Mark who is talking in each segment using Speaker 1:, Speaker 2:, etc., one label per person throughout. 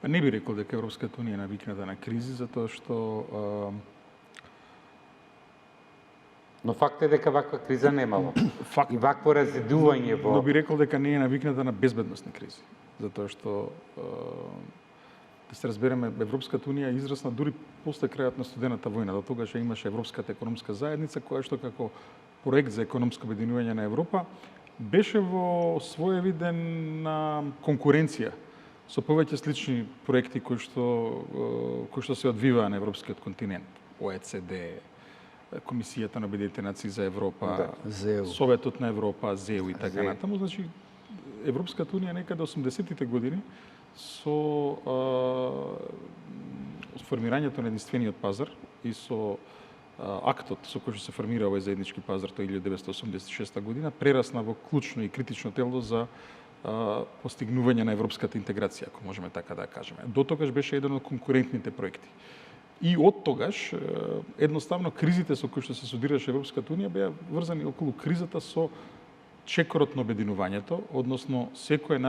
Speaker 1: Не би рекол дека Европската унија е навикната на кризи, затоа што
Speaker 2: Но факт е дека ваква криза немало.
Speaker 1: Факт.
Speaker 2: И вакво разедување во...
Speaker 1: Но би рекол дека не е навикната на безбедносни кризи. Затоа што, да се разбереме, Европската унија израсна дури после крајот на студената војна. До тогаш имаше Европската економска заедница, која што како проект за економско обединување на Европа беше во своевидна конкуренција со повеќе слични проекти кои што се одвиваа на европскиот континент. ОЕЦД, Комисијата на Обединетите нации за Европа, Советот на Европа, ЗЕУ и така натаму. Значи, Европската унија некаде 80-тите години со формирањето на единствениот пазар и со актот со кој што се формира овој заеднички пазар тоа 1986 година прерасна во клучно и критично тело за постигнување на европската интеграција, ако можеме така да кажеме. До тогаш беше еден од конкурентните проекти. И од тогаш, едноставно, кризите со кои што се судираше Европската унија беа врзани околу кризата со чекорот на обединувањето, односно секој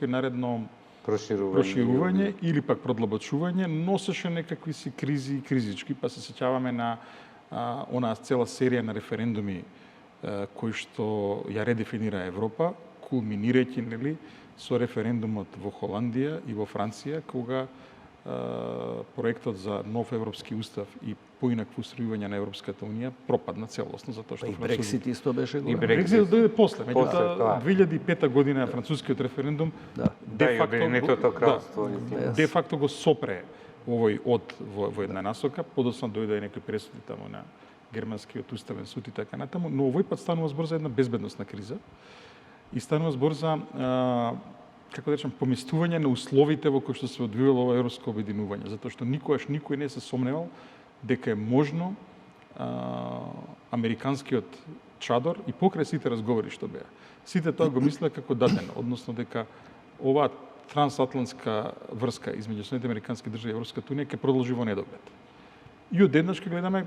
Speaker 1: наредно проширување или пак продлабочување носеше некакви си кризи и кризички, па се сеќаваме на онаа цела серија на референдуми кои што ја редефинира Европа, кулминирајќи нели со референдумот во Холандија и во Франција, кога проектот за нов европски устав и поинакво устројување на Европската унија пропадна целосно, затоа што
Speaker 3: и Брексит исто беше голем.
Speaker 1: Брексит дојде после, меѓутоа 2005 година францускиот референдум де факто го сопре овој во една насока, подоцна дојде и некои пресуди таму на германскиот уставен суд и така натаму, но овој пат станува збор за една безбедносна криза и станува збор за како да речем, поместување на условите во кои што се одвивало ова европско обединување, затоа што никогаш никој не се сомневал дека е можно американскиот чадор и покрај сите разговори што беа. Сите тоа го мислеа како дадено, односно дека оваа трансатлантска врска измеѓу Соединетите американски држави и Европската унија ќе продолжи во недоглед. И одеднаш ќе гледаме